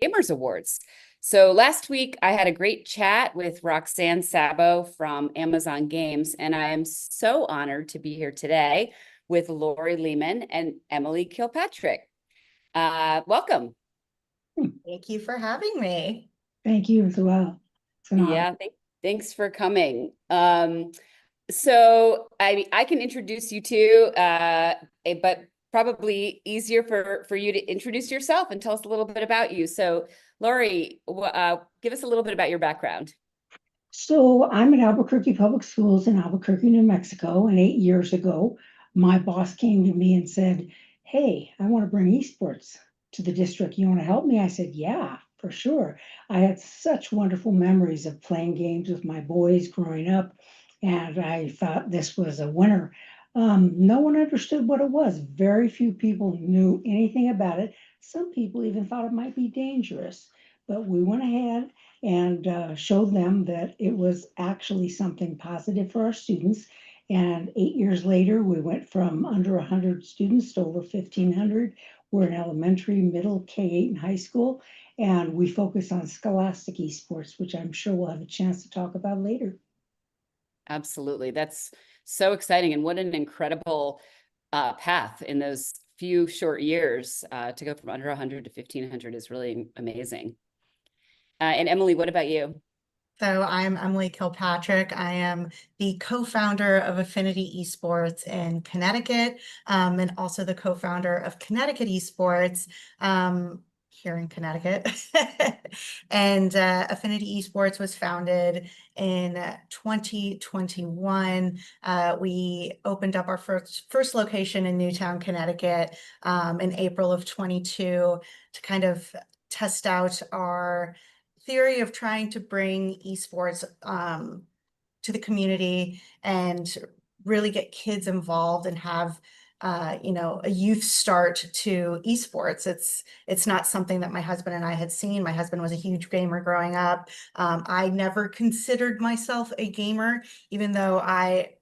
Gamers Awards. So last week I had a great chat with Roxanne Sabo from Amazon Games, and I am so honored to be here today with Lori Lehman and Emily Kilpatrick. Welcome. Thank you for having me. Thank you as well. It's an honor. Yeah, thanks for coming. So I can introduce you two, but probably easier for you to introduce yourself and tell us a little bit about you. So, Lori, give us a little bit about your background. So I'm at Albuquerque Public Schools in Albuquerque, New Mexico, and 8 years ago, my boss came to me and said, "Hey, I want to bring esports to the district. You want to help me?" I said, "Yeah, for sure." I had such wonderful memories of playing games with my boys growing up, and I thought this was a winner. No one understood what it was. Very few people knew anything about it. Some people even thought it might be dangerous, but we went ahead and showed them that it was actually something positive for our students. And 8 years later, we went from under 100 students to over 1,500. We're in elementary, middle, K-8, and high school. And we focus on scholastic esports, which I'm sure we'll have a chance to talk about later. Absolutely. That's so exciting. And what an incredible path in those few short years to go from under 100 to 1,500 is really amazing. And Emily, what about you? So I'm Emily Kilpatrick. I am the co-founder of Affinity Esports in Connecticut, and also the co-founder of Connecticut Esports here in Connecticut. And Affinity Esports was founded in 2021. We opened up our first location in Newtown, Connecticut, in April of 22 to kind of test out our theory of trying to bring esports to the community and really get kids involved and have a youth start to esports. It's not something that my husband and I had seen. My husband was a huge gamer growing up. I never considered myself a gamer, even though I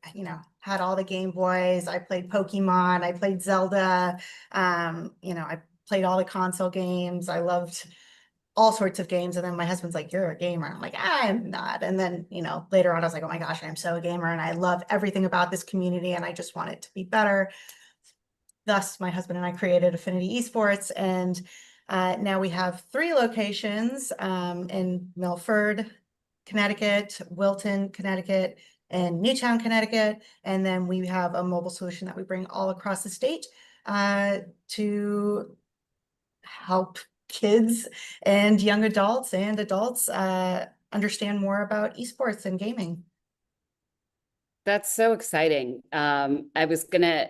had all the Game Boys. I played Pokemon, I played Zelda, I played all the console games. I loved all sorts of games. And then my husband's like, "You're a gamer." I'm like, "I'm not." And then, later on, I was like, "Oh my gosh, I'm so a gamer. And I love everything about this community. And I just want it to be better." Thus, my husband and I created Affinity Esports. And now we have 3 locations in Milford, Connecticut, Wilton, Connecticut, and Newtown, Connecticut. And then we have a mobile solution that we bring all across the state to help kids and young adults and adults understand more about esports and gaming. That's so exciting. I was gonna,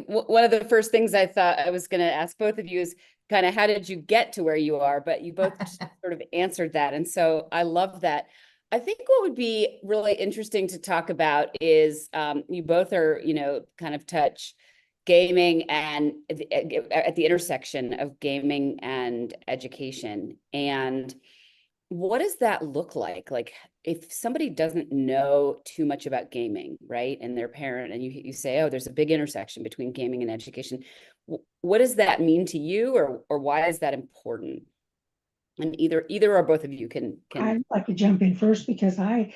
one of the first things I thought I was gonna ask both of you is kind of how did you get to where you are? But you both sort of answered that. And so I love that. I think what would be really interesting to talk about is you both are, kind of touch gaming and at the intersection of gaming and education. And what does that look like? Like if somebody doesn't know too much about gaming, right? And their parent, and you say, "Oh, there's a big intersection between gaming and education." What does that mean to you, or why is that important? And either or both of you can. I'd like to jump in first because I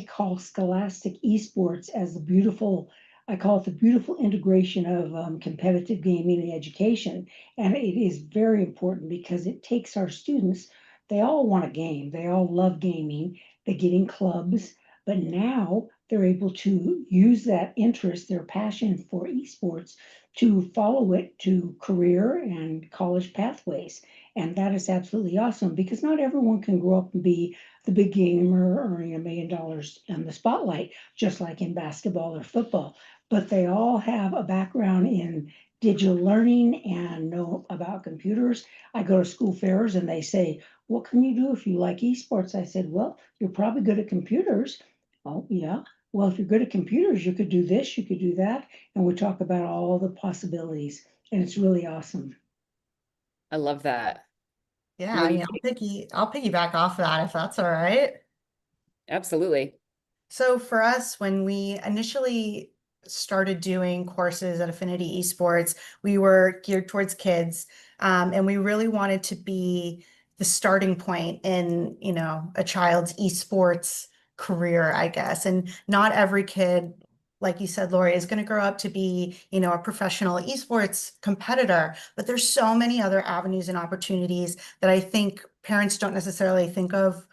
call scholastic esports as the beautiful, I call it the beautiful integration of competitive gaming and education. And it is very important because it takes our students, they all want a game, they all love gaming, they get in clubs, but now they're able to use that interest, their passion for esports, to follow it to career and college pathways. And that is absolutely awesome because not everyone can grow up and be the big gamer earning $1 million in the spotlight, just like in basketball or football. But they all have a background in digital learning and know about computers. I go to school fairs and they say, "What can you do if you like esports?" I said, "Well, you're probably good at computers." "Oh, yeah. Well, if you're good at computers, you could do this, you could do that." And we talk about all the possibilities, and it's really awesome. I love that. And Yeah, then you I'll piggyback off that if that's all right. absolutely. So for us, when we initially started doing courses at Affinity Esports, we were geared towards kids, and we really wanted to be the starting point in, you know, a child's esports career, I guess. And not every kid, like you said, Lori, is going to grow up to be, you know, a professional esports competitor, but there's so many other avenues and opportunities that I think parents don't necessarily think of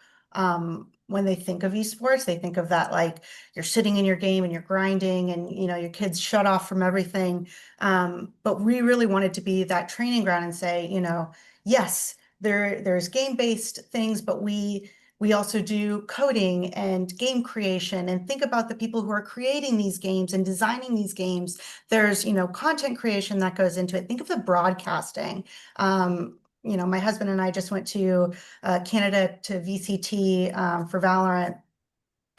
when they think of esports. They think of that like you're sitting in your game and you're grinding and, you know, your kids shut off from everything. But we really wanted to be that training ground and say, you know, yes, there's game-based things, but we also do coding and game creation, and think about the people who are creating these games and designing these games. There's, you know, content creation that goes into it. Think of the broadcasting. You know, my husband and I just went to Canada to VCT for Valorant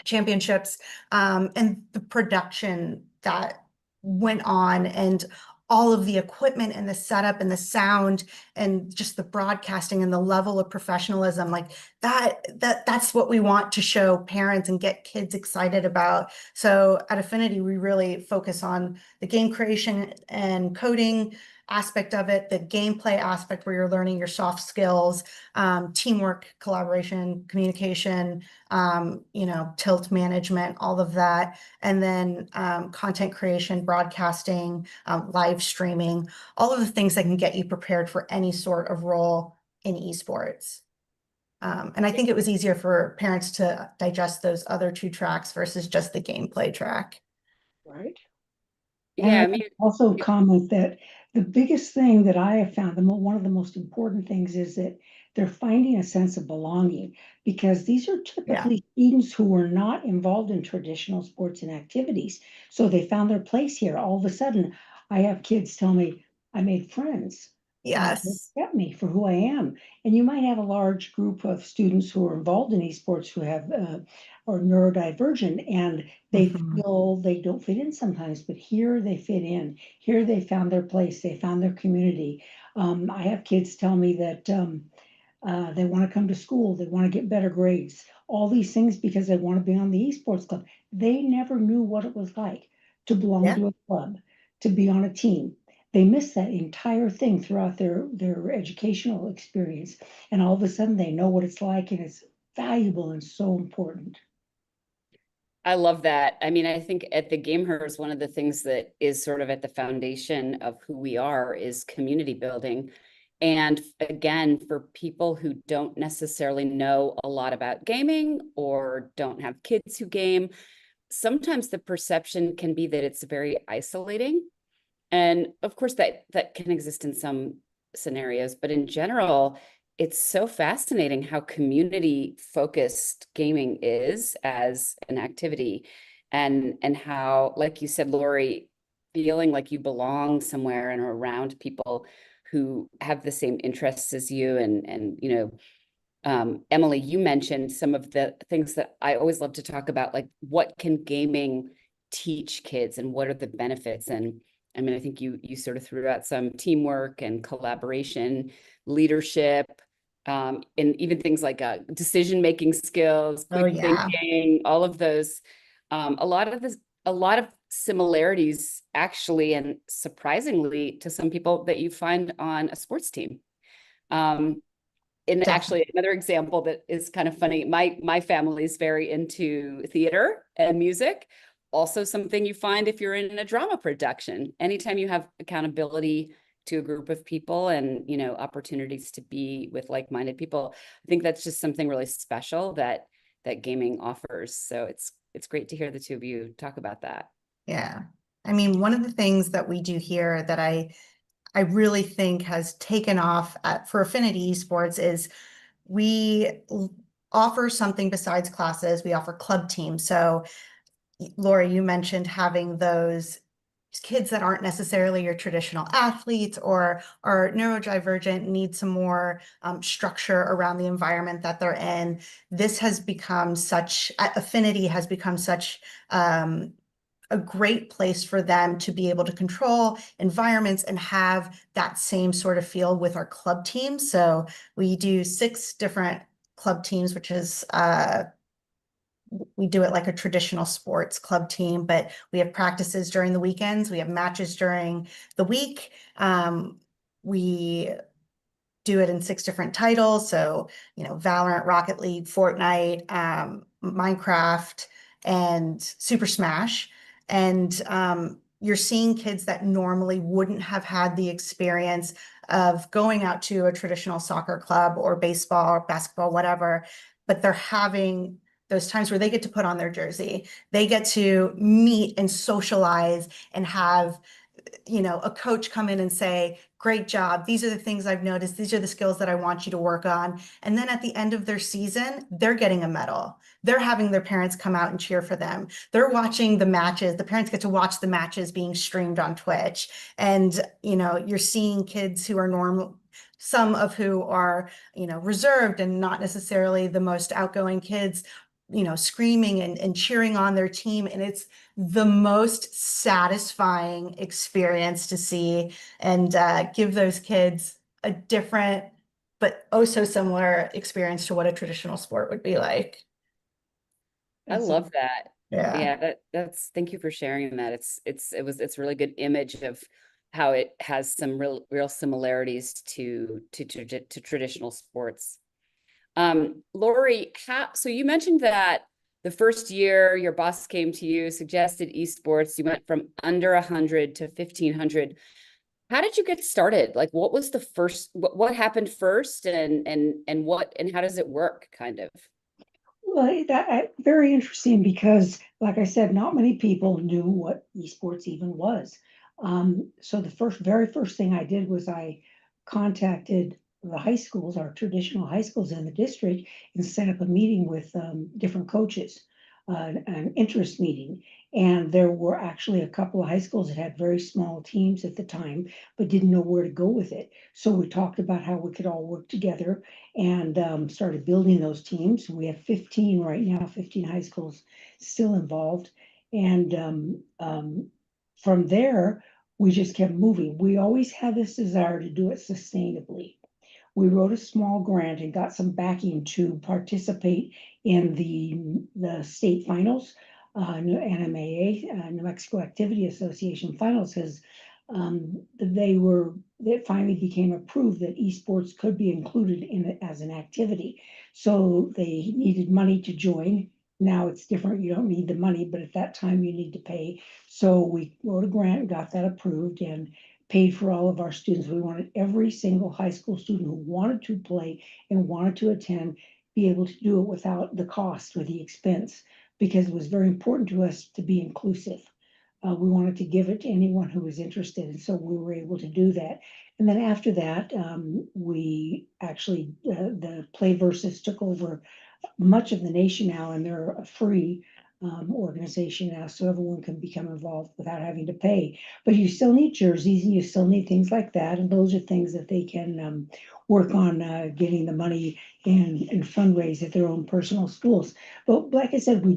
championships, and the production that went on, and all of the equipment and the setup and the sound and just the broadcasting and the level of professionalism, like that's what we want to show parents and get kids excited about. So at Affinity, we really focus on the game creation and coding aspect of it, the gameplay aspect where you're learning your soft skills, teamwork, collaboration, communication, you know, tilt management, all of that. And then content creation, broadcasting, live streaming, all of the things that can get you prepared for any sort of role in esports. And I think it was easier for parents to digest those other two tracks versus just the gameplay track. Right. Yeah, I And mean, also comment that the biggest thing that I have found, one of the most important things is that they're finding a sense of belonging, because these are typically students who were not involved in traditional sports and activities. So they found their place here. All of a sudden, I have kids tell me, I made friends. They Yes. accept me for who I am. And you might have a large group of students who are involved in esports who have are neurodivergent, and they Mhm. feel they don't fit in sometimes, but here they fit in. Here they found their place. They found their community. I have kids tell me that they want to come to school. They want to get better grades. All these things because they want to be on the esports club. They never knew what it was like to belong Yeah. to a club, to be on a team. They miss that entire thing throughout their educational experience. And all of a sudden they know what it's like, and it's valuable and so important. I love that. I mean, I think at the gamehers, one of the things that is sort of at the foundation of who we are is community building. And again, for people who don't necessarily know a lot about gaming or don't have kids who game, sometimes the perception can be that it's very isolating. And of course, that can exist in some scenarios, but in general, it's so fascinating how community focused gaming is as an activity, and how, like you said, Lori, feeling like you belong somewhere and are around people who have the same interests as you. And you know, Emily, you mentioned some of the things that I always love to talk about, like what can gaming teach kids and what are the benefits? And I mean, I think you sort of threw out some teamwork and collaboration, leadership, and even things like decision-making skills, Oh, quick yeah. thinking, all of those. A lot of similarities, actually, and surprisingly, to some people that you find on a sports team. Um, and Definitely. actually, another example that is kind of funny, my family is very into theater and music. Also something you find if you're in a drama production. Anytime you have accountability to a group of people and, you know, opportunities to be with like-minded people, I think that's just something really special that gaming offers. So it's great to hear the two of you talk about that. Yeah. I mean, one of the things that we do here that I really think has taken off for Affinity Esports is we offer something besides classes. We offer club teams. So Lori, you mentioned having those kids that aren't necessarily your traditional athletes or are neurodivergent, need some more structure around the environment that they're in. This has become such, Affinity has become such a great place for them to be able to control environments and have that same sort of feel with our club teams. So we do 6 different club teams, which is we do it like a traditional sports club team, but we have practices during the weekends. We have matches during the week. We do it in 6 different titles. So, Valorant, Rocket League, Fortnite, Minecraft, and Super Smash. And you're seeing kids that normally wouldn't have had the experience of going out to a traditional soccer club or baseball or basketball, whatever, but they're having those times where they get to put on their jersey. They get to meet and socialize and have a coach come in and say, great job. These are the things I've noticed. These are the skills that I want you to work on. And then at the end of their season, they're getting a medal. They're having their parents come out and cheer for them. They're watching the matches. The parents get to watch the matches being streamed on Twitch. And, you're seeing kids who are normal, some of who are, reserved and not necessarily the most outgoing kids, screaming and cheering on their team. And it's the most satisfying experience to see and give those kids a different but oh so similar experience to what a traditional sport would be like. I love that. Yeah. Yeah, that's thank you for sharing that. It's a really good image of how it has some real similarities to traditional sports. Lori, so you mentioned that the first year your boss came to you, suggested esports, you went from under 100 to 1,500. How did you get started? Like, what was the first, what happened first, and how does it work, kind of? Well, that very interesting because, like I said, not many people knew what esports even was. So the very first thing I did was I contacted the high schools, our traditional high schools in the district, and set up a meeting with different coaches, an interest meeting. And there were actually a couple of high schools that had very small teams at the time, but didn't know where to go with it. So we talked about how we could all work together and started building those teams. We have 15 right now, 15 high schools still involved. And from there, we just kept moving. We always had this desire to do it sustainably. We wrote a small grant and got some backing to participate in the state finals, NMAA, New Mexico Activity Association finals, because it finally became approved that esports could be included in it as an activity. So they needed money to join. Now it's different. You don't need the money, but at that time you need to pay. So we wrote a grant, got that approved, and paid for all of our students. We wanted every single high school student who wanted to play and wanted to attend be able to do it without the cost or the expense, because it was very important to us to be inclusive. We wanted to give it to anyone who was interested, and so we were able to do that. And then after that, we actually, the Play Versus took over much of the nation now, and they're a free organization now, so everyone can become involved without having to pay. But you still need jerseys and you still need things like that, and those are things that they can work on getting the money and fundraise at their own personal schools. But like I said, we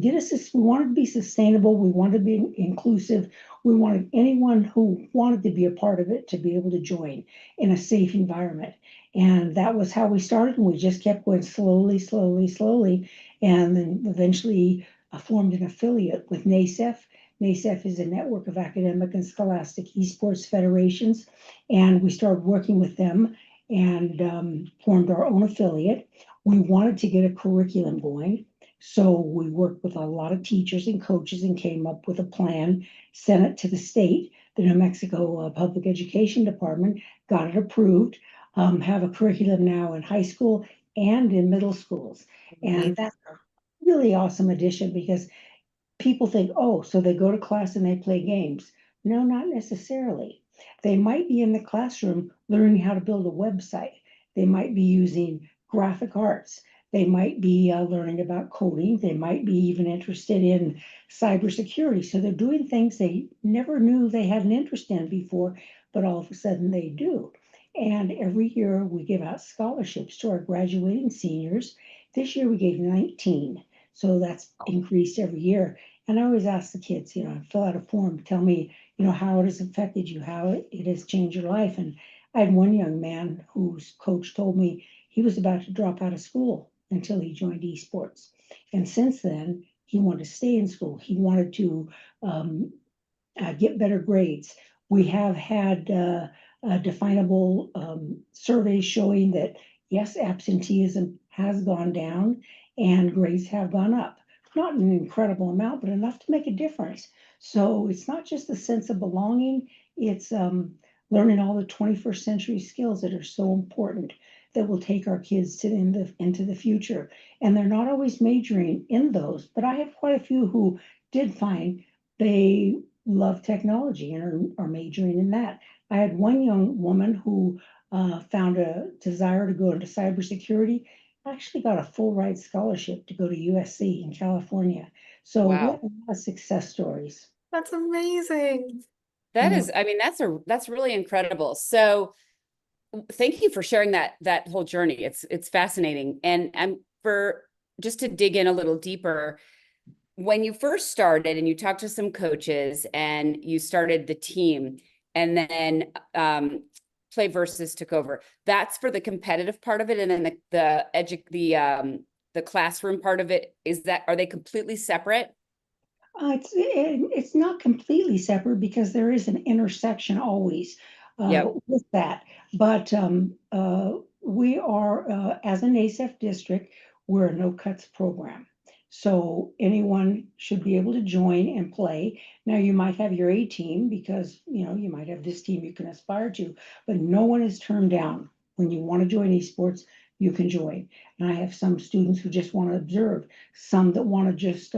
wanted to be sustainable, we wanted to be inclusive, we wanted anyone who wanted to be a part of it to be able to join in a safe environment. And that was how we started, and we just kept going slowly, slowly, slowly, and then eventually formed an affiliate with NASEF. NASEF is a network of academic and scholastic esports federations, and we started working with them and formed our own affiliate. We wanted to get a curriculum going, so we worked with a lot of teachers and coaches and came up with a plan, sent it to the state, the New Mexico Public Education Department, got it approved, have a curriculum now in high school and in middle schools. And that's a really awesome addition, because people think, oh, so they go to class and they play games. No, not necessarily. They might be in the classroom learning how to build a website. They might be using graphic arts. They might be learning about coding. They might be even interested in cybersecurity. So they're doing things they never knew they had an interest in before, but all of a sudden they do. And every year we give out scholarships to our graduating seniors. This year we gave 19. So that's increased every year. And I always ask the kids, fill out a form, tell me, how it has affected you, how it has changed your life. And I had one young man whose coach told me he was about to drop out of school until he joined esports. And since then, he wanted to stay in school. He wanted to get better grades. We have had definable surveys showing that, yes, absenteeism has gone down and grades have gone up. Not an incredible amount, but enough to make a difference. So it's not just the sense of belonging, it's learning all the 21st century skills that are so important that will take our kids to into the future. And they're not always majoring in those, but I have quite a few who did find they love technology and are majoring in that. I had one young woman who found a desire to go into cybersecurity, actually got a full ride scholarship to go to USC in California. So we have Wow. a lot of success stories. That's amazing. That Yeah. is, I mean, that's really incredible. So thank you for sharing that whole journey. It's fascinating. And for just to dig in a little deeper, when you first started and you talked to some coaches and you started the team, and then Play Versus took over, that's for the competitive part of it, and then the classroom part of it, are they completely separate? It's not completely separate because there is an intersection always Yep. with that. But we are, as an ASEF district, we're a no cuts program. So anyone should be able to join and play. Now you might have your A team because you might have this team you can aspire to, but no one is turned down. When you want to join esports, you can join. And I have some students who just want to observe, some that want to just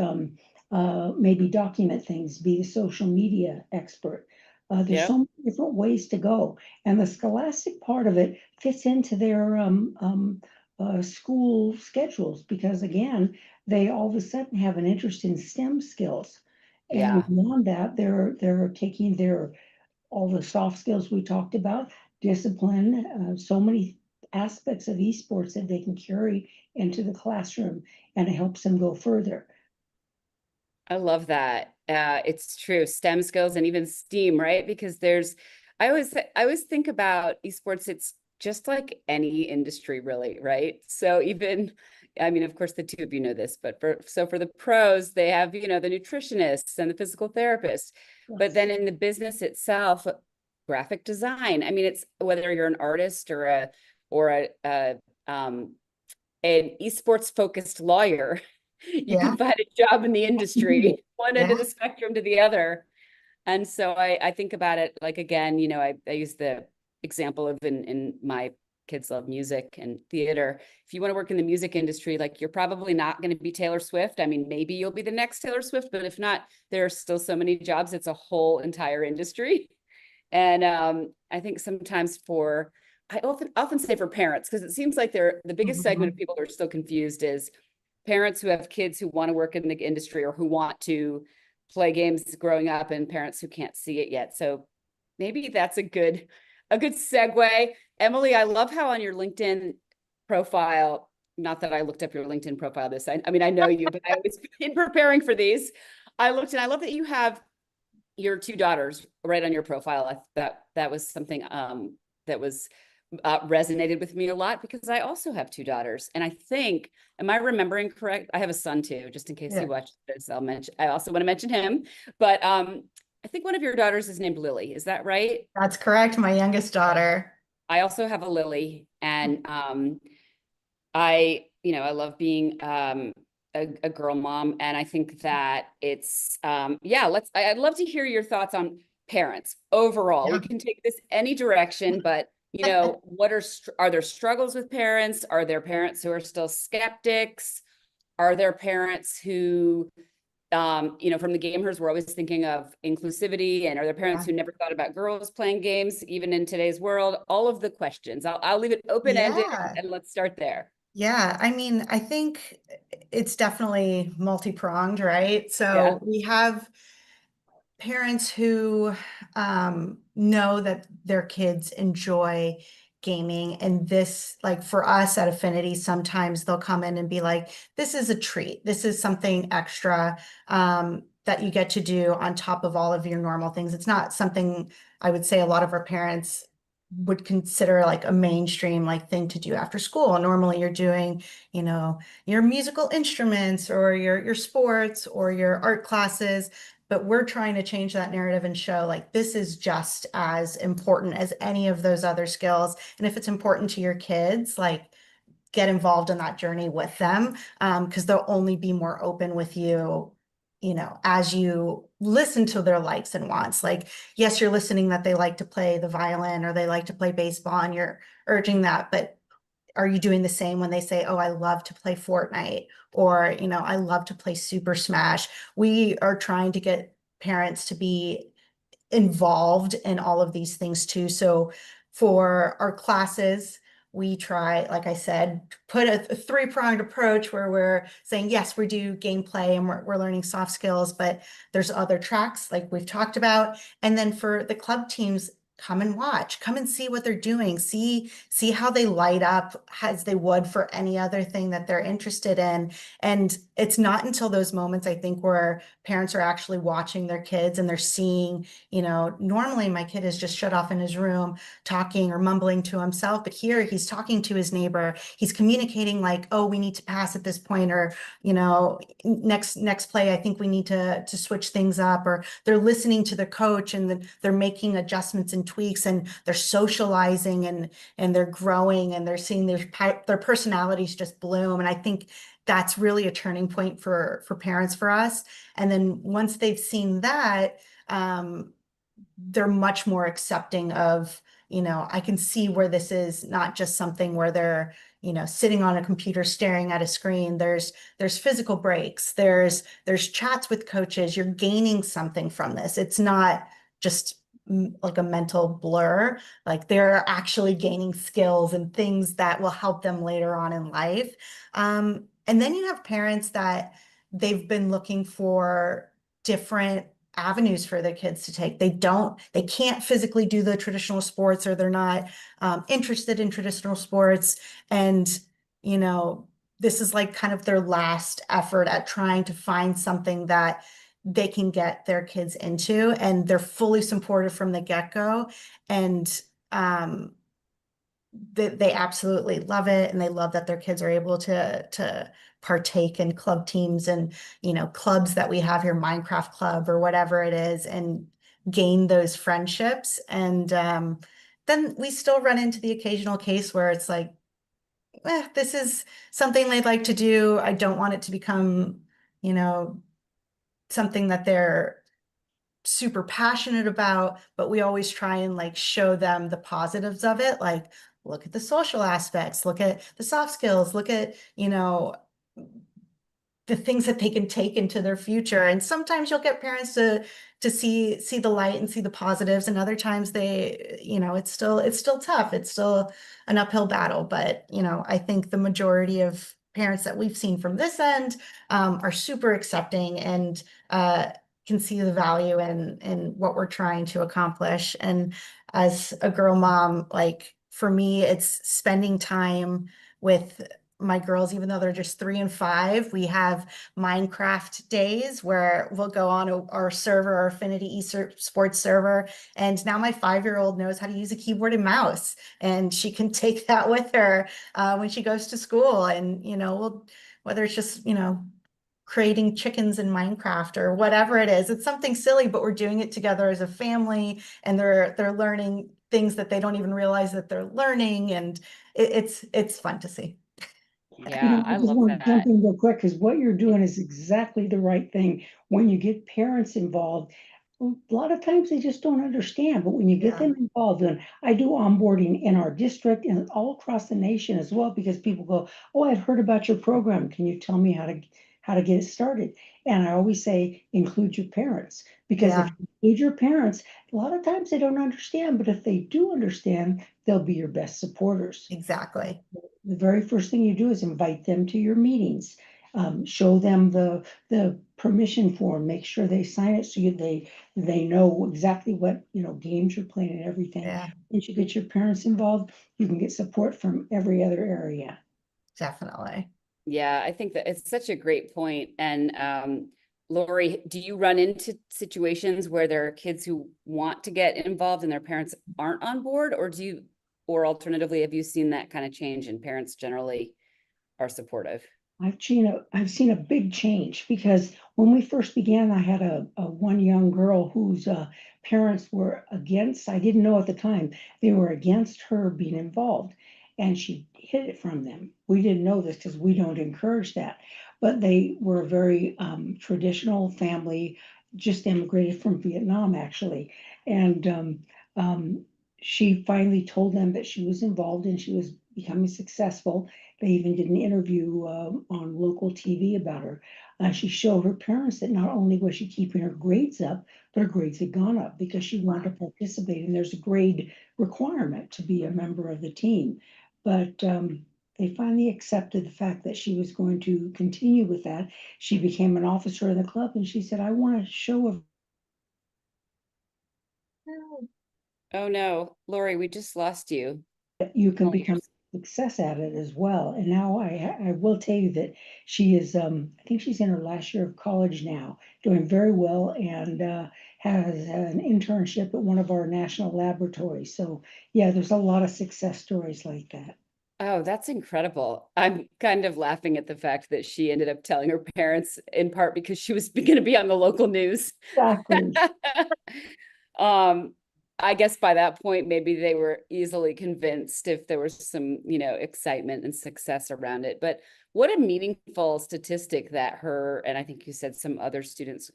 maybe document things, be a social media expert. There's Yep. so many different ways to go. And the scholastic part of it fits into their school schedules because, again, they all of a sudden have an interest in STEM skills. And Yeah. beyond that, they're taking their all the soft skills we talked about, discipline, so many aspects of esports that they can carry into the classroom, and it helps them go further. I love that. It's true. STEM skills and even STEAM, right? Because I always think about esports. It's just like any industry, really, right? So even, I mean, of course, the two of you know this, but for the pros, they have the nutritionists and the physical therapists, but Yes. then in the business itself, graphic design. I mean, it's whether you're an artist or an esports focused lawyer, you Yeah. can find a job in the industry, one end of Yeah. the spectrum to the other. And so I think about it like, again, I use the example of in my kids love music and theater. If you want to work in the music industry, like you're probably not going to be Taylor Swift. I mean, maybe you'll be the next Taylor Swift, but if not, there are still so many jobs. It's a whole entire industry. And I think sometimes I often say for parents, because it seems like they're the biggest segment of Mhm. people who are still confused is parents who have kids who want to work in the industry or who want to play games growing up, and parents who can't see it yet. So maybe that's a good segue. Emily, I love how on your LinkedIn profile, not that I looked up your LinkedIn profile I mean, I know you, but I was in preparing for these. I looked and I love that you have your two daughters right on your profile. That was something that was resonated with me a lot because I also have two daughters, and I think, am I remembering correct? I have a son too, just in case he Yeah, watches this. I also want to mention him, but I think one of your daughters is named Lily. Is that right? that's correct. My youngest daughter. I also have a Lily, and I love being a girl mom, and I think that it's yeah. I'd love to hear your thoughts on parents overall. We Yeah. can take this any direction, but are there struggles with parents? Are there parents who are still skeptics? Are there parents who from the gamehers, we're always thinking of inclusivity, and are there parents Yeah. who never thought about girls playing games, even in today's world? All of the questions. I'll leave it open-ended Yeah. and let's start there. Yeah. I mean, I think it's definitely multi-pronged, right? Yeah. So we have parents who know that their kids enjoy gaming, and this, like for us at Affinity, sometimes they'll come in and be like, this is a treat, this is something extra that you get to do on top of all of your normal things. It's not something I would say a lot of our parents would consider like a mainstream like thing to do after school. Normally you're doing, you know, your musical instruments or your sports or your art classes. but we're trying to change that narrative and show like this is just as important as any of those other skills. And if it's important to your kids, like get involved in that journey with them, because they'll only be more open with you, you know, as you listen to their likes and wants. Like, yes, you're listening that they like to play the violin or they like to play baseball and you're urging that, but are you doing the same when they say, oh, I love to play Fortnite, or, you know, I love to play Super Smash? We are trying to get parents to be involved in all of these things too. So for our classes, we try, like I said, put a three-pronged approach where we're saying, yes, we do gameplay and we're learning soft skills, but there's other tracks like we've talked about. And then for the club teams, come and watch, come and see what they're doing, see how they light up as they would for any other thing that they're interested in. And it's not until those moments, I think, where parents are actually watching their kids and they're seeing, you know, normally my kid is just shut off in his room talking or mumbling to himself, but here he's talking to his neighbor. He's communicating like, oh, we need to pass at this point, or, you know, next play, I think we need to switch things up, or they're listening to the coach and then they're making adjustments and tweaks and they're socializing and they're growing and they're seeing their personalities just bloom. And I think that's really a turning point for parents, for us. And then once they've seen that, they're much more accepting of, you know, I can see where this is not just something where they're, you know, sitting on a computer staring at a screen. There's physical breaks. There's chats with coaches. You're gaining something from this. It's not just like a mental blur. Like they're actually gaining skills and things that will help them later on in life. And then you have parents that they've been looking for different avenues for their kids to take. They can't physically do the traditional sports, or they're not interested in traditional sports. And, you know, this is like kind of their last effort at trying to find something that they can get their kids into, and they're fully supported from the get-go. And they absolutely love it, and they love that their kids are able to partake in club teams and, you know, clubs that we have here, Minecraft club or whatever it is, and gain those friendships. And then we still run into the occasional case where it's like, this is something they'd like to do. I don't want it to become, you know, something that they're super passionate about, but we always try and like show them the positives of it. Like, look at the social aspects, look at the soft skills, look at, you know, the things that they can take into their future. And sometimes you'll get parents to see the light and see the positives, and other times they, you know, it's still tough. It's still an uphill battle. But, you know, I think the majority of parents that we've seen from this end are super accepting and can see the value in what we're trying to accomplish. And as a girl mom, like for me, it's spending time with my girls, even though they're just 3 and 5. We have Minecraft days where we'll go on our server, our Affinity esports server. And now my 5-year-old knows how to use a keyboard and mouse, and she can take that with her when she goes to school. And, you know, whether it's just, you know, creating chickens in Minecraft or whatever it is, it's something silly, but we're doing it together as a family, and they're learning things that they don't even realize that they're learning. And it's fun to see. Yeah, I I just love want to jump that. in real quick, because what you're doing is exactly the right thing. When you get parents involved, a lot of times they just don't understand, but when you get Yeah, them involved, and I do onboarding in our district and all across the nation as well, because people go, oh, I've heard about your program. Can you tell me how to get it started? And I always say, include your parents, because if yeah, you include your parents, a lot of times they don't understand, but if they do understand, they'll be your best supporters. exactly. The very first thing you do is invite them to your meetings. Show them the permission form. Make sure they sign it so they know exactly what, you know, games you're playing and everything. Yeah, Once you get your parents involved, you can get support from every other area. definitely. Yeah, I think that it's such a great point. And Lori, do you run into situations where there are kids who want to get involved and their parents aren't on board, or alternatively, have you seen that kind of change and parents generally are supportive? I've seen a big change because when we first began, I had a one young girl whose parents were against, I didn't know at the time, they were against her being involved. And she hid it from them. We didn't know this because we don't encourage that. But they were a very traditional family, just immigrated from Vietnam, actually. And she finally told them that she was involved and she was becoming successful. They even did an interview on local TV about her. She showed her parents that not only was she keeping her grades up, but her grades had gone up because she wanted to participate. And there's a grade requirement to be a member of the team. But they finally accepted the fact that she was going to continue with that. She became an officer in the club, and she said, "I want to show Oh no, Lori, we just lost you. that you can Oh, become success at it as well." And now I will tell you that she is I think she's in her last year of college now, doing very well, and has an internship at one of our national laboratories. So yeah, there's a lot of success stories like that. Oh, that's incredible. I'm kind of laughing at the fact that she ended up telling her parents in part because she was going to be on the local news. Exactly. Um, I guess by that point, maybe they were easily convinced if there was some, excitement and success around it. But what a meaningful statistic that her, and I think you said some other students,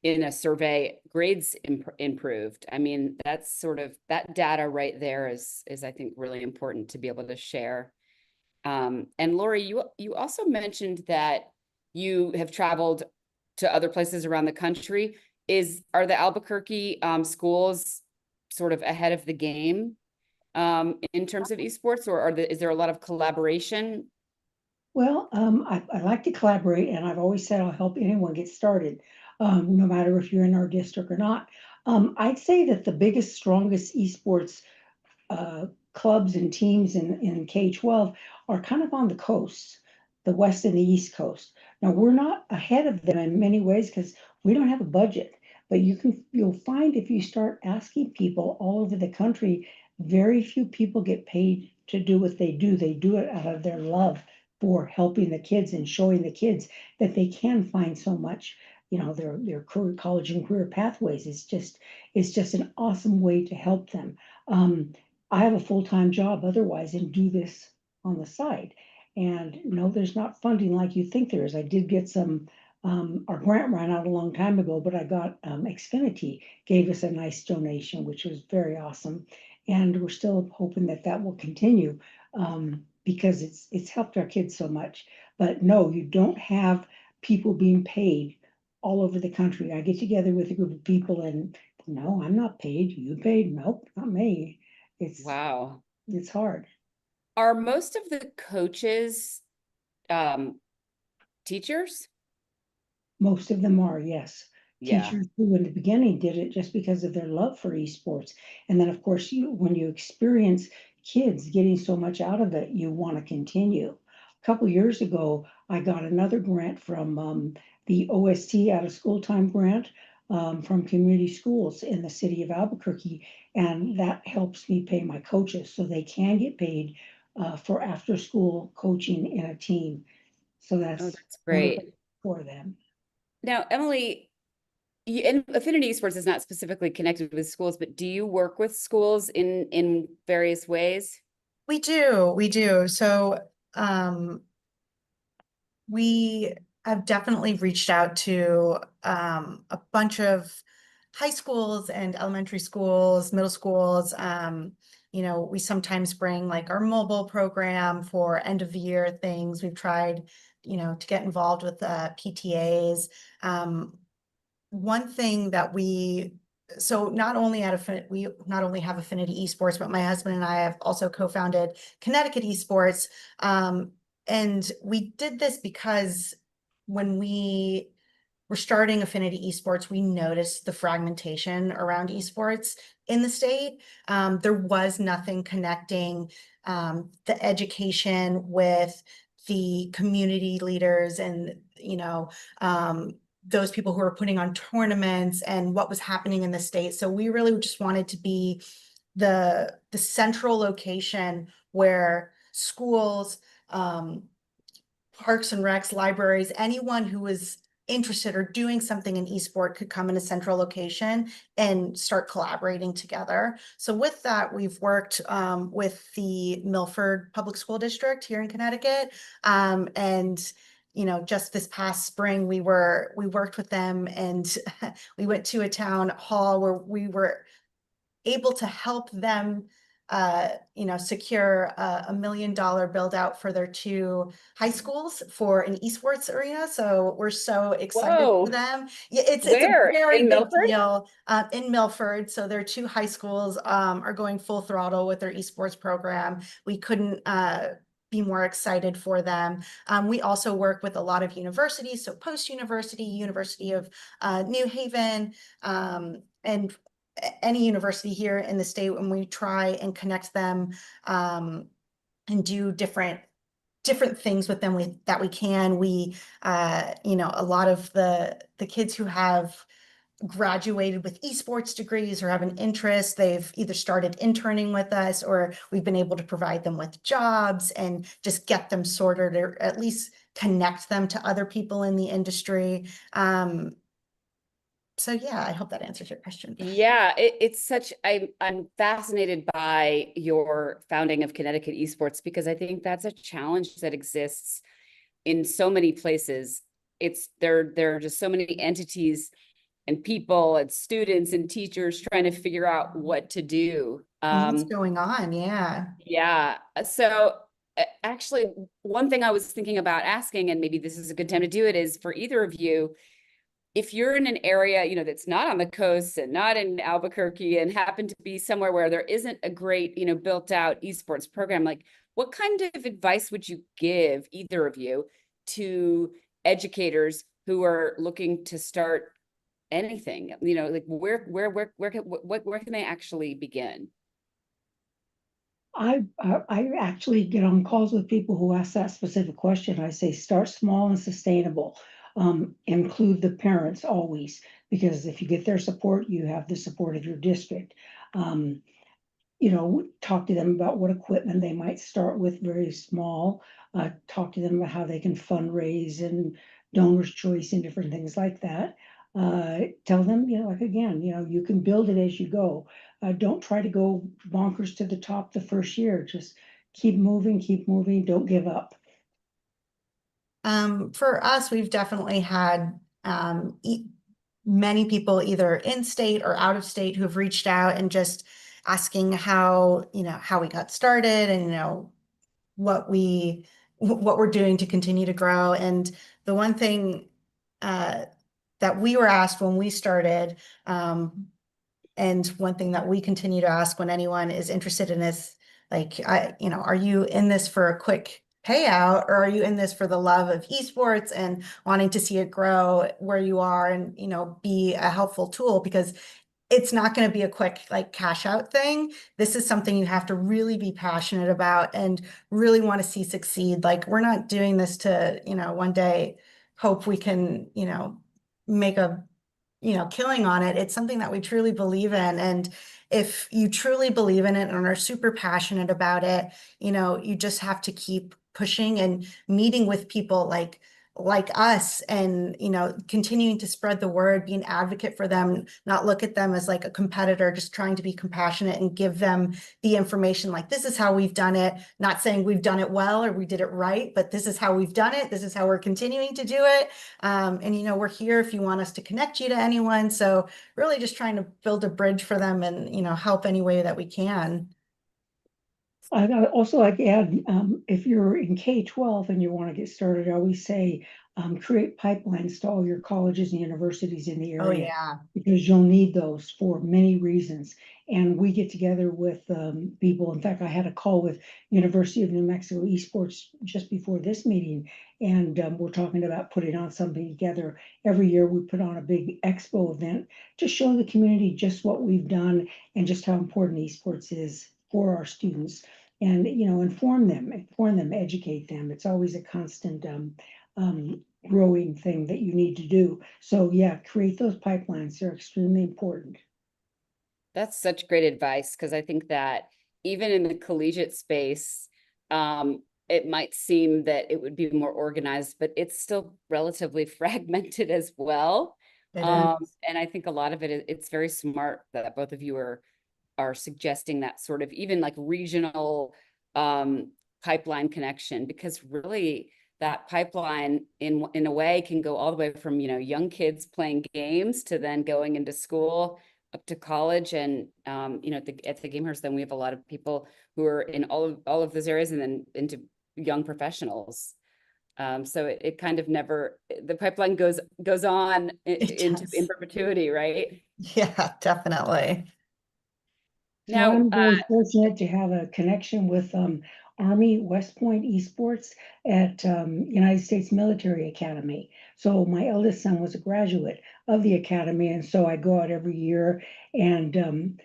in a survey, grades improved. I mean, that's sort of that data right there is I think really important to be able to share. And Lori, you also mentioned that you have traveled to other places around the country. Are the Albuquerque schools sort of ahead of the game in terms of esports, or is there a lot of collaboration? Well, I like to collaborate, and I've always said I'll help anyone get started, no matter if you're in our district or not. I'd say that the biggest, strongest esports uh, clubs and teams in K-12 are kind of on the coast, the west and the east coast. Now we're not ahead of them in many ways because we don't have a budget, but you'll find if you start asking people all over the country, very few people get paid to do what they do. They do it out of their love for helping the kids and showing the kids that they can find so much, their career, college and career pathways. It's just an awesome way to help them. I have a full-time job otherwise and do this on the side. And no, there's not funding like you think there is. I did get some, our grant ran out a long time ago, but I got Xfinity gave us a nice donation, which was very awesome. And we're still hoping that that will continue because it's helped our kids so much. But no, you don't have people being paid all over the country. I get together with a group of people and no, I'm not paid. You paid? Nope, not me. It's Wow. it's hard. Are most of the coaches um, teachers? Most of them are, yes. Yeah. Teachers who in the beginning did it just because of their love for esports. And then of course when you experience kids getting so much out of it, you want to continue. A couple years ago, I got another grant from the OST out of school time grant from community schools in the city of Albuquerque. And that helps me pay my coaches so they can get paid for after school coaching in a team. So Oh, that's that's wonderful great. for them. Now, Emily, and Affinity Esports is not specifically connected with schools, but do you work with schools in various ways? We do. So we have definitely reached out to a bunch of high schools and elementary schools, middle schools. We sometimes bring like our mobile program for end of the year things. We've tried, to get involved with PTAs. One thing that so not only we not only have Affinity Esports, but my husband and I have also co-founded Connecticut Esports. And we did this because when we were starting Affinity Esports, we noticed the fragmentation around esports in the state. There was nothing connecting the education with the community leaders and, those people who are putting on tournaments and what was happening in the state. So we really just wanted to be the central location where schools, parks and recs, libraries, anyone who was interested or doing something in esport could come in a central location and start collaborating together. So with that, we've worked with the Milford Public School District here in Connecticut. And you know, just this past spring, we worked with them, and we went to a town hall where we were able to help them you know, secure a $1 million build out for their 2 high schools for an esports arena. So we're so excited Whoa. for them. Yeah, it's a Where? very In big Milford? deal in Milford. So their 2 high schools are going full throttle with their esports program. We couldn't be more excited for them. We also work with a lot of universities, so post-university, University of New Haven, and any university here in the state, when we try and connect them and do different things with them that we can. We you know, a lot of the kids who have graduated with esports degrees or have an interest, they've either started interning with us, or we've been able to provide them with jobs and just get them sorted, or at least connect them to other people in the industry. So yeah, I hope that answers your question. Yeah, it's such, I'm fascinated by your founding of Connecticut Esports, because I think that's a challenge that exists in so many places. There are just so many entities and people and students and teachers trying to figure out what to do. What's going on? Yeah. Yeah. So actually, one thing I was thinking about asking, and maybe this is a good time to do it, is for either of you, if you're in an area, you know, that's not on the coast and not in Albuquerque, and happen to be somewhere where there isn't a great, you know, built out esports program, like what kind of advice would you give, either of you, to educators who are looking to start anything? You know, like where can they actually begin? I actually get on calls with people who ask that specific question. I say start small and sustainable. Include the parents always, because if you get their support, you have the support of your district. Um, you know, talk to them about what equipment they might start with, very small. Talk to them about how they can fundraise and donors choice and different things like that. Tell them, you know, like again, you know, you can build it as you go. Don't try to go bonkers to the top the first year. Just keep moving, don't give up. For us, we've definitely had many people either in state or out of state who have reached out and just asking how, you know, how we got started, and, you know, what we're doing to continue to grow. And the one thing that we were asked when we started, and one thing that we continue to ask when anyone is interested in this, like, you know, are you in this for a quick payout, or are you in this for the love of esports and wanting to see it grow where you are, and, you know, be a helpful tool? Because it's not going to be a quick, like, cash out thing. This is something you have to really be passionate about and really want to see succeed. Like, we're not doing this to, you know, one day hope we can, you know, make a, you know, killing on it. It's something that we truly believe in. And if you truly believe in it and are super passionate about it, you know, you just have to keep pushing and meeting with people like us, and, you know, continuing to spread the word, be an advocate for them, not look at them as like a competitor, just trying to be compassionate and give them the information, like, this is how we've done it, not saying we've done it well or we did it right, but this is how we've done it, this is how we're continuing to do it. And, you know, we're here if you want us to connect you to anyone. So really just trying to build a bridge for them and, you know, help any way that we can. I'd also like to add, if you're in K-12 and you want to get started, I always say, create pipelines to all your colleges and universities in the Oh, area. yeah. Because you'll need those for many reasons. And we get together with people. In fact, I had a call with University of New Mexico Esports just before this meeting, and we're talking about putting on something together. Every year we put on a big expo event to show the community just what we've done and just how important esports is for our students. And, you know, inform them, educate them. It's always a constant growing thing that you need to do. So yeah, create those pipelines. They're extremely important. That's such great advice, because I think that even in the collegiate space, it might seem that it would be more organized, but it's still relatively fragmented as well. It is. And I think a lot of it's very smart that both of you are suggesting that sort of even like regional pipeline connection, because really that pipeline in a way can go all the way from, young kids playing games to then going into school up to college. And at the gamehers, then we have a lot of people who are in all of those areas and then into young professionals. So it kind of never, the pipeline goes on It into in does. perpetuity, right? Yeah, definitely. So Now, I'm very fortunate to have a connection with Army West Point Esports at United States Military Academy. So my eldest son was a graduate of the academy, and so I go out every year and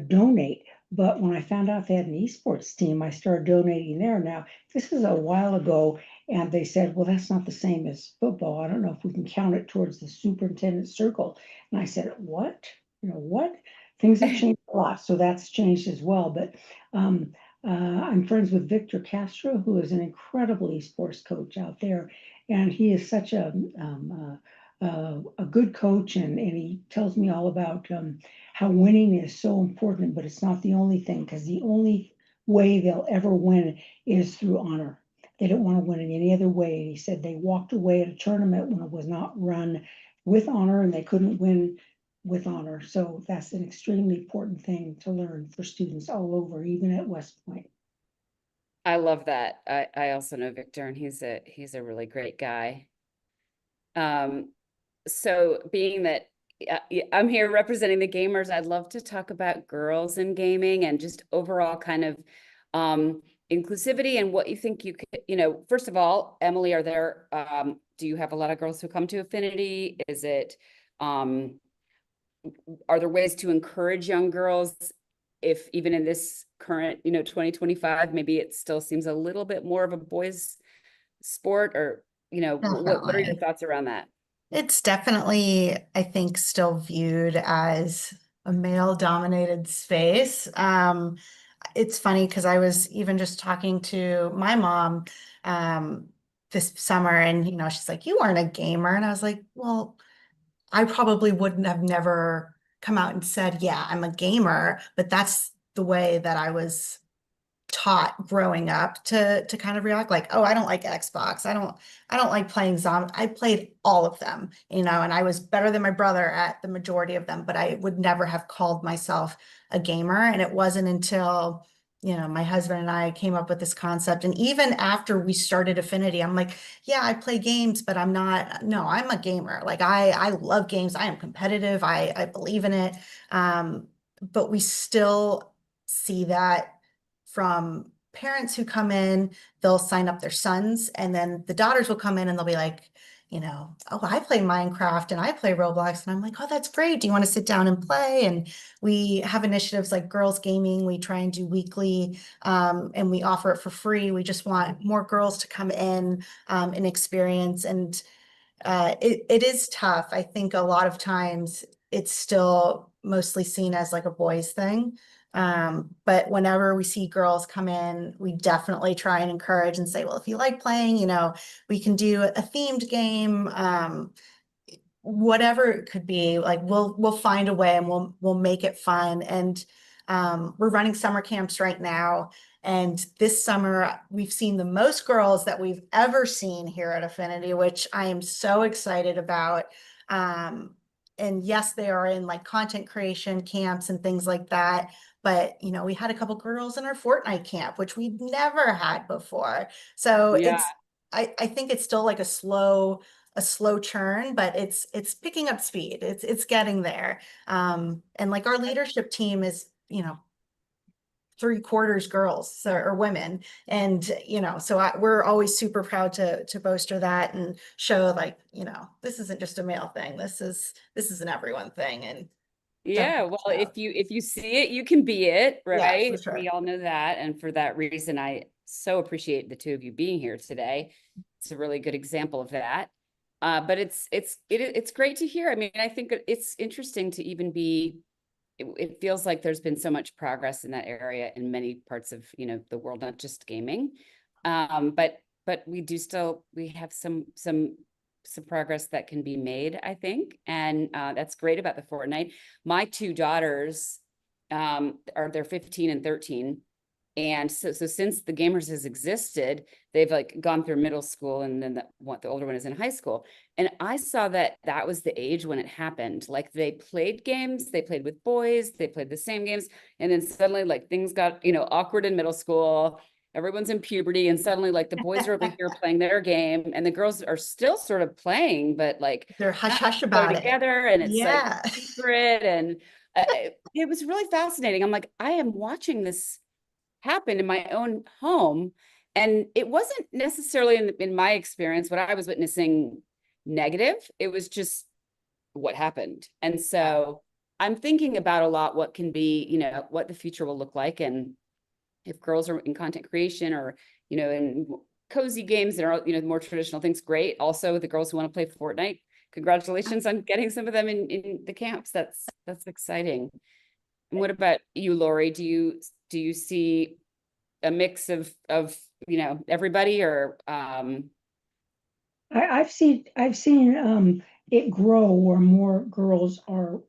donate. But when I found out they had an esports team, I started donating there. Now, this is a while ago, and they said, well, that's not the same as football. I don't know if we can count it towards the superintendent circle. And I said, what? What? Things have changed a lot, so that's changed as well. But I'm friends with Victor Castro, who is an incredible esports coach out there, and he is such a good coach, and he tells me all about how winning is so important, but it's not the only thing, because the only way they'll ever win is through honor. They don't want to win in any other way. And he said they walked away at a tournament when it was not run with honor, and they couldn't win with honor. So that's an extremely important thing to learn for students all over, even at West Point. I love that. I also know Victor, and he's a really great guy. So being that I'm here representing the gamers, I'd love to talk about girls in gaming and just overall kind of inclusivity and what you think you could, first of all, Emily, do you have a lot of girls who come to Affinity? Are there ways to encourage young girls, if even in this current, 2025, maybe it still seems a little bit more of a boys sport, or, what are your Definitely. thoughts around that? It's definitely, I think, still viewed as a male-dominated space. It's funny because I was even just talking to my mom this summer, and she's like, "You aren't a gamer," and I was like, "Well, I probably wouldn't have never come out and said, yeah, I'm a gamer, but that's the way that I was taught growing up to kind of react like, oh, I don't like Xbox. I don't like playing zombie. I played all of them, and I was better than my brother at the majority of them, but I would never have called myself a gamer. And it wasn't until my husband and I came up with this concept. And even after we started Affinity, I'm like, yeah, I play games, but I'm not, no, I'm a gamer. Like I love games. I am competitive. I believe in it. But we still see that from parents who come in, they'll sign up their sons, and then the daughters will come in and they'll be like, oh, I play Minecraft and I play Roblox. And I'm like, oh, that's great. Do you want to sit down and play? And we have initiatives like Girls Gaming. We try and do weekly, and we offer it for free. We just want more girls to come in and experience. And it is tough. I think a lot of times it's still mostly seen as like a boys thing. But whenever we see girls come in, we definitely try and encourage and say, well, if you like playing, we can do a themed game, whatever it could be. Like we'll find a way, and we'll make it fun. And we're running summer camps right now. And this summer, we've seen the most girls that we've ever seen here at Affinity, which I am so excited about. And yes, they are in like content creation camps and things like that. But, we had a couple girls in our Fortnite camp, which we'd never had before. So Yeah. I think it's still like a slow churn, but it's picking up speed. It's getting there. And like our leadership team is, 3/4 girls, or women. And, so we're always super proud to bolster that and show like, this isn't just a male thing. This is an everyone thing. And don't Yeah, count well, us out. if you see it, you can be it, Yeah, for right? We sure. all know that, and for that reason, I so appreciate the two of you being here today. It's a really good example of that. But it's great to hear. I mean, I think it's interesting to even be. It feels like there's been so much progress in that area in many parts of the world, not just gaming. But we have some progress that can be made, I think. And that's great about the Fortnite. My two daughters, they're 15 and 13. And so since the gamers has existed, they've like gone through middle school, and then the older one is in high school. And I saw that was the age when it happened. Like they played games, they played with boys, they played the same games. And then suddenly like things got, awkward in middle school. Everyone's in puberty, and suddenly like the boys are over here playing their game, and the girls are still sort of playing, but like They're hush hush go about it. together, and it's Yeah. like secret. And it was really fascinating. I'm like, I am watching this happen in my own home, and it wasn't necessarily in my experience what I was witnessing negative. It was just what happened. And so I'm thinking about a lot what can be, what the future will look like. And if girls are in content creation, or in cozy games that are more traditional things, great. Also the girls who want to play Fortnite, congratulations on getting some of them in the camps. That's exciting. And what about you, Lori? Do you see a mix of everybody, or I've seen it grow where more girls are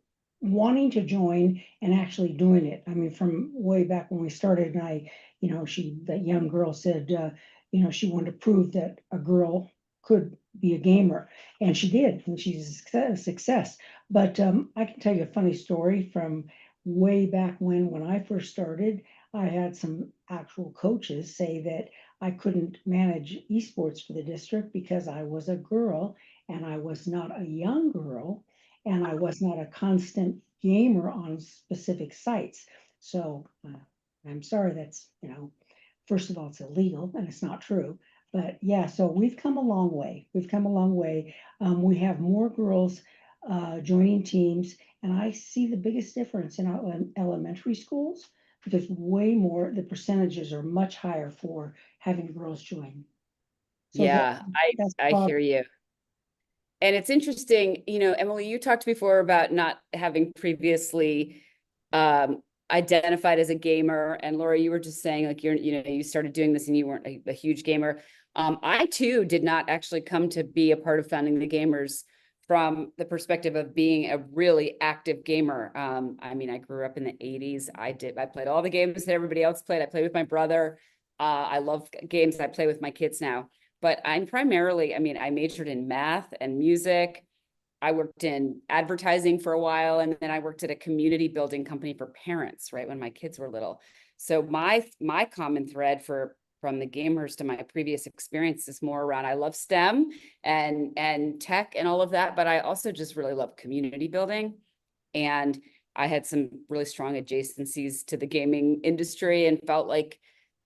wanting to join and actually doing it. I mean, from way back when we started, and that young girl said, she wanted to prove that a girl could be a gamer, and she did, and she's a success. But I can tell you a funny story from way back when I first started. I had some actual coaches say that I couldn't manage esports for the district because I was a girl, and I was not a young girl, and I was not a constant gamer on specific sites. So I'm sorry, that's, first of all, it's illegal and it's not true. But yeah, so we've come a long way. We've come a long way. We have more girls joining teams, and I see the biggest difference in our elementary schools, because way more, the percentages are much higher for having girls join. So yeah, I hear you. And it's interesting, Emily, you talked before about not having previously identified as a gamer, and Laura, you were just saying like you started doing this and you weren't a huge gamer. I too did not actually come to be a part of founding the Gamers from the perspective of being a really active gamer. I mean, I grew up in the 80s. I played all the games that everybody else played. I played with my brother. I love games. I play with my kids now. But I'm primarily, I majored in math and music. I worked in advertising for a while, and then I worked at a community building company for parents, right, when my kids were little. So my common thread from the gamers to my previous experience is more around, I love STEM and tech and all of that, but I also just really love community building. And I had some really strong adjacencies to the gaming industry and felt like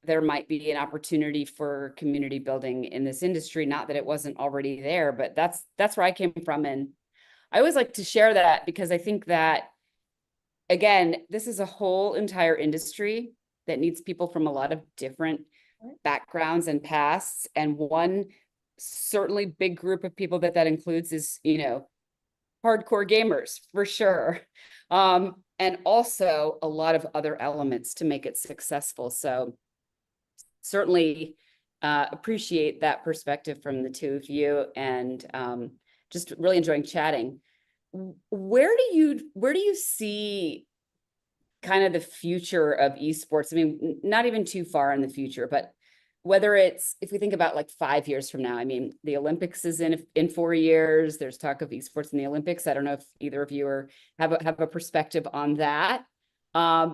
there might be an opportunity for community building in this industry. Not that it wasn't already there, but that's where I came from. And I always like to share that, because I think that, again, this is a whole entire industry that needs people from a lot of different backgrounds and pasts. And one certainly big group of people that includes is, hardcore gamers for sure. And also a lot of other elements to make it successful. So certainly appreciate that perspective from the two of you, and just really enjoying chatting. Where do you see kind of the future of esports? I mean, not even too far in the future, but whether it's, if we think about like 5 years from now, I mean, the Olympics is in 4 years. There's talk of esports in the Olympics. I don't know if either of you have a perspective on that.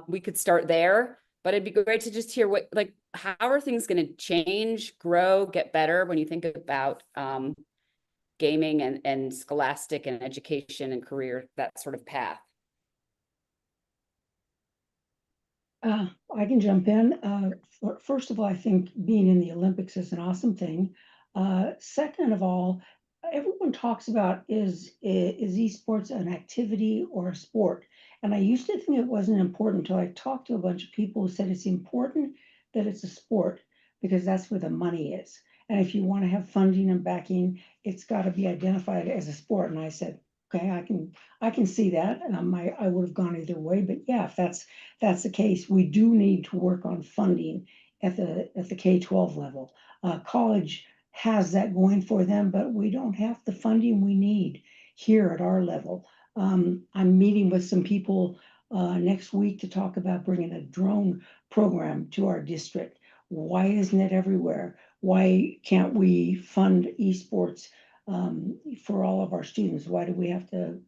We could start there, but it'd be great to just hear how are things going to change, grow, get better when you think about gaming and scholastic and education and career, that sort of path. I can jump in. First of all, I think being in the Olympics is an awesome thing. Second of all, everyone talks about is esports an activity or a sport? And I used to think it wasn't important until I talked to a bunch of people who said it's important that it's a sport, because that's where the money is. And if you want to have funding and backing, it's got to be identified as a sport. And I said, okay, I can see that. I would have gone either way, but yeah, if that's the case, we do need to work on funding at the K-12 level. College has that going for them, but we don't have the funding we need here at our level. I'm meeting with some people next week to talk about bringing a drone program to our district. Why isn't it everywhere? Why can't we fund esports for all of our students? Why do we have to,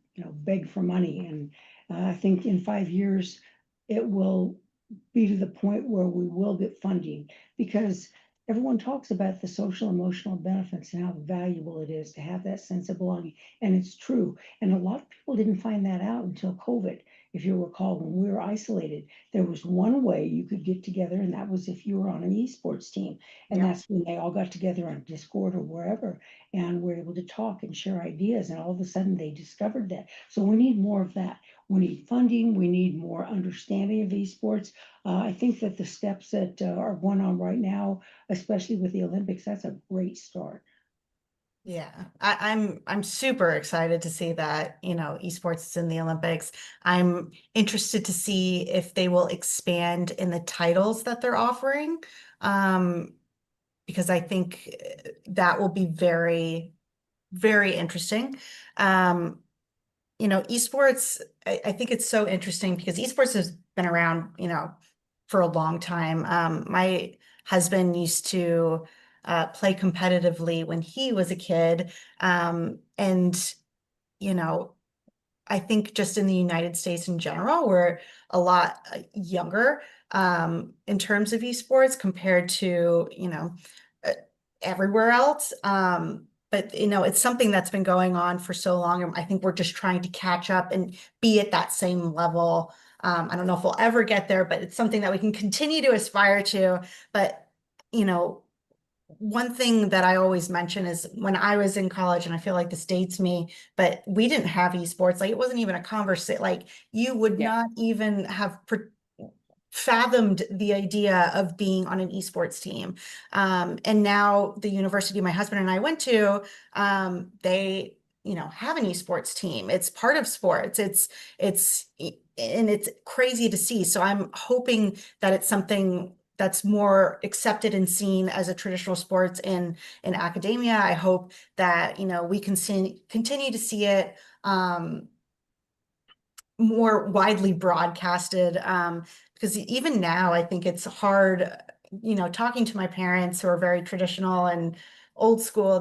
beg for money? And I think in 5 years, it will be to the point where we will get funding, because everyone talks about the social emotional benefits and how valuable it is to have that sense of belonging. And it's true. And a lot of people didn't find that out until COVID. If you recall, when we were isolated, there was one way you could get together, and that was if you were on an esports team. And Yeah. that's when they all got together on Discord or wherever and were able to talk and share ideas. And all of a sudden they discovered that. So we need more of that. We need funding. We need more understanding of esports. I think that the steps that are going on right now, especially with the Olympics, that's a great start. Yeah, I'm super excited to see that, esports is in the Olympics. I'm interested to see if they will expand in the titles that they're offering. Because I think that will be very, very interesting. Esports, I think it's so interesting because esports has been around, for a long time. My husband used to play competitively when he was a kid. And, you know, I think just in the United States in general, we're a lot younger in terms of esports compared to, uh, everywhere else. But it's something that's been going on for so long, and I think we're just trying to catch up and be at that same level. I don't know if we'll ever get there, but it's something that we can continue to aspire to. But you know, one thing that I always mention is when I was in college, and I feel like this dates me, but we didn't have esports. Like it wasn't even a conversation. Like you would Yeah. not even have fathomed the idea of being on an esports team. And now the university my husband and I went to, they, have an esports team. It's part of sports. And it's crazy to see. So I'm hoping that it's something that's more accepted and seen as a traditional sports in academia. I hope that, we can continue to see it, more widely broadcasted, because even now I think it's hard, talking to my parents who are very traditional and old school,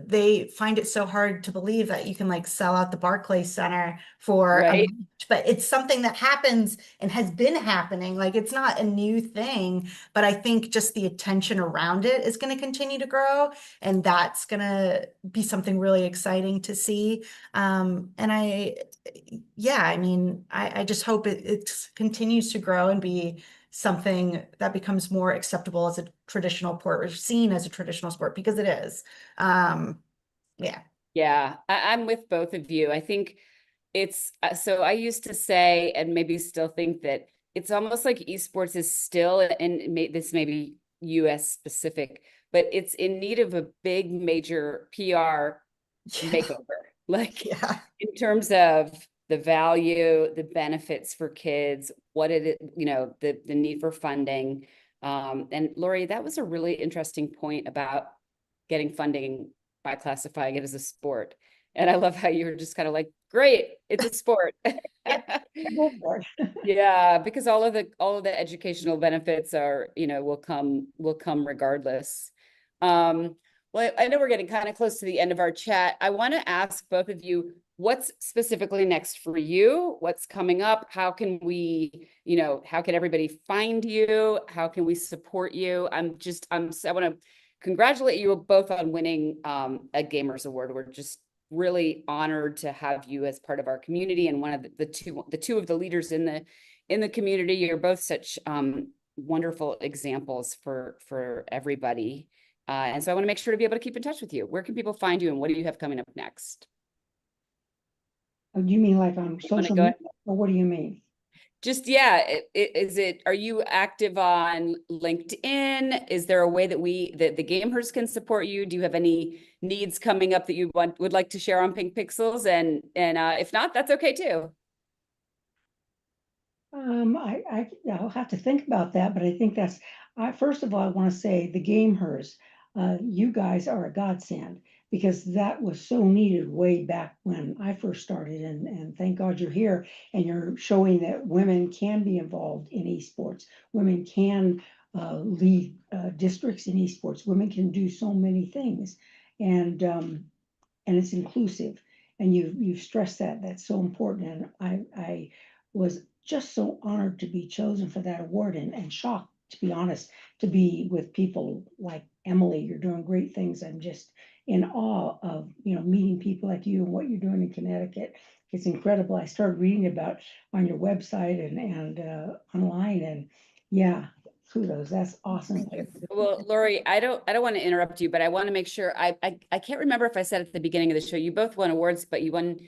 they find it so hard to believe that you can like sell out the Barclays Center for a Right. match. But it's something that happens and has been happening. Like it's not a new thing, but I think just the attention around it is going to continue to grow, and that's going to be something really exciting to see. And I mean, I just hope it continues to grow and be something that becomes more acceptable as a traditional sport, or seen as a traditional sport, because it is. Yeah. Yeah, I'm with both of you. I think it's so I used to say, and maybe still think, that it's almost like esports is still, and this may be US specific, but it's in need of a big major PR Yeah. makeover. Like Yeah. in terms of the value, the benefits for kids, what it is, the need for funding. And Lori, that was a really interesting point about getting funding by classifying it as a sport. And I love how you were just kind of like, great, it's a sport. Yeah. Go for it. Yeah, because all of the educational benefits are, will come regardless. Well, I know we're getting kind of close to the end of our chat. I want to ask both of you, what's specifically next for you? What's coming up? How can we, how can everybody find you? How can we support you? I want to congratulate you both on winning a Gamers Award. We're just really honored to have you as part of our community, and one of the two of the leaders in the community. You're both such wonderful examples for everybody. And so I want to make sure to be able to keep in touch with you. Where can people find you, and what do you have coming up next? Do you mean like on social media, or what do you mean? Just, yeah, are you active on LinkedIn? Is there a way that the gamehers can support you? Do you have any needs coming up that you would like to share on PinkPixels? And if not, that's okay too. I'll have to think about that, but I think First of all, I want to say the gamehers, you guys are a godsend because that was so needed way back when I first started. And thank God you're here and you're showing that women can be involved in esports. Women can lead districts in esports. Women can do so many things. And it's inclusive. And you've stressed that. That's so important. And I was just so honored to be chosen for that award and shocked, to be honest, to be with people like Emily. You're doing great things. I'm just in awe of, meeting people like you and what you're doing in Connecticut. It's incredible. I started reading about on your website and online, and yeah, kudos. That's awesome. Well, Lori, I don't want to interrupt you, but I want to make sure I can't remember if I said at the beginning of the show, you both won awards, but you won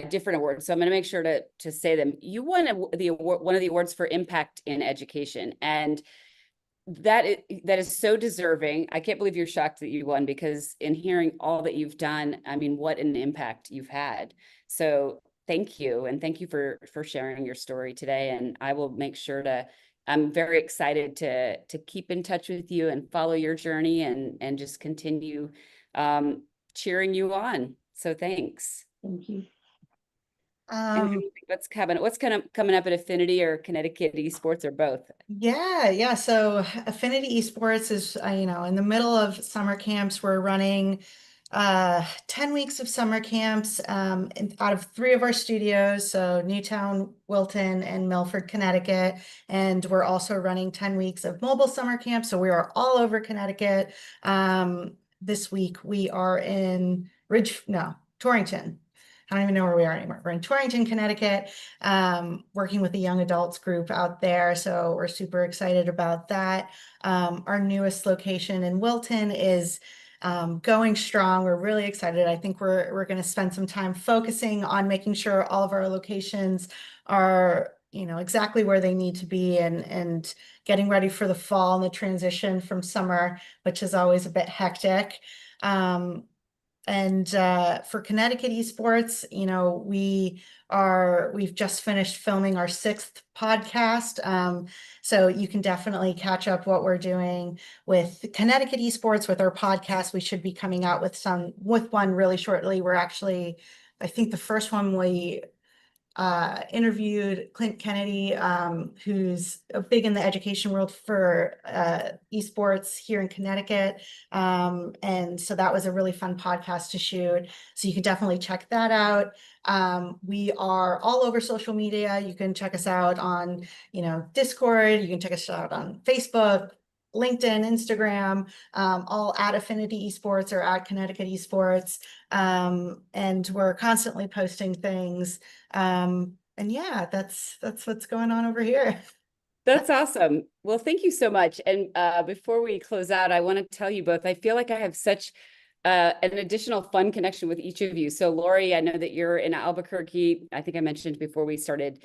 different awards. So I'm going to make sure to say them. You won the award, one of the awards for impact in education. And that is so deserving. I can't believe you're shocked that you won, because in hearing all that you've done, I mean, what an impact you've had. So thank you. And thank you for sharing your story today. And I will make sure I'm very excited to keep in touch with you and follow your journey and just continue cheering you on. So thanks. Thank you. And what's kind of coming up at Affinity or Connecticut Esports or both? Yeah. So Affinity Esports is, in the middle of summer camps. We're running 10 weeks of summer camps out of 3 of our studios, so Newtown, Wilton, and Milford, Connecticut. And we're also running 10 weeks of mobile summer camps. So we are all over Connecticut. This week we are in Torrington. I don't even know where we are anymore. We're in Torrington, Connecticut, working with a young adults group out there. So we're super excited about that. Our newest location in Wilton is going strong. We're really excited. I think we're going to spend some time focusing on making sure all of our locations are, exactly where they need to be, and getting ready for the fall and the transition from summer, which is always a bit hectic. And for Connecticut Esports, we've just finished filming our 6th podcast. So you can definitely catch up what we're doing with Connecticut Esports with our podcast. We should be coming out with one really shortly. We're actually, I think the first one we interviewed Clint Kennedy, who's big in the education world for esports here in Connecticut. And so that was a really fun podcast to shoot. So you can definitely check that out. We are all over social media. You can check us out on, Discord. You can check us out on Facebook, LinkedIn, Instagram, all at Affinity Esports or at Connecticut Esports. And we're constantly posting things. And yeah, that's what's going on over here. That's awesome. Well, thank you so much. And before we close out, I want to tell you both, I feel like I have such an additional fun connection with each of you. So Lori, I know that you're in Albuquerque. I think I mentioned before we started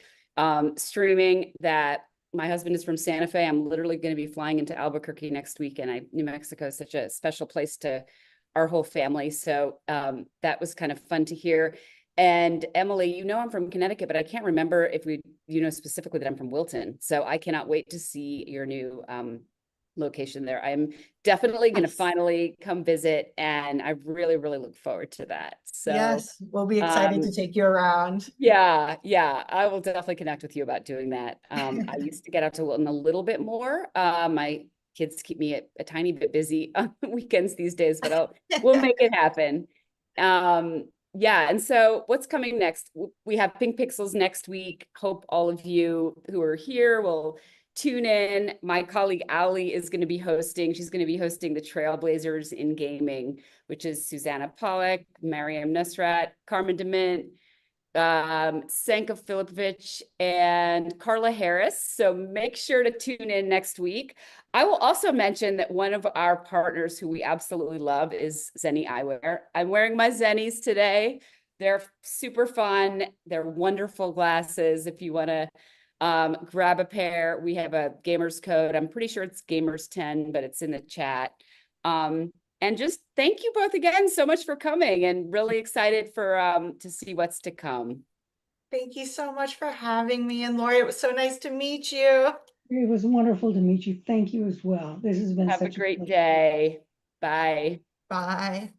streaming that my husband is from Santa Fe. I'm literally going to be flying into Albuquerque next week. And New Mexico is such a special place to our whole family. So that was kind of fun to hear. And Emily, I'm from Connecticut, but I can't remember if specifically that I'm from Wilton. So I cannot wait to see your new location there. I'm definitely going to finally come visit, and I really, really look forward to that. So yes, we'll be excited to take you around. Yeah, I will definitely connect with you about doing that. I used to get out to Wilton a little bit more. My kids keep me a tiny bit busy on weekends these days, but we'll make it happen. Yeah, and so what's coming next? We have PinkPixels next week. Hope all of you who are here will tune in. My colleague Ali is going to be hosting. She's going to be hosting the Trailblazers in Gaming, which is Susanna Pollack, Mariam Nusrat, Carmen DeMint, Sanka Filipovich, and Carla Harris. So make sure to tune in next week. I will also mention that one of our partners who we absolutely love is Zenni Eyewear. I'm wearing my Zennis today. They're super fun. They're wonderful glasses. If you want to grab a pair, we have a gamers code. I'm pretty sure it's gamers10, but it's in the chat. And just thank you both again so much for coming, and really excited for to see what's to come. Thank you so much for having me. And Lori, it was so nice to meet you. It was wonderful to meet you. Thank you as well. This has been Have a such a great pleasure. day. Bye. Bye.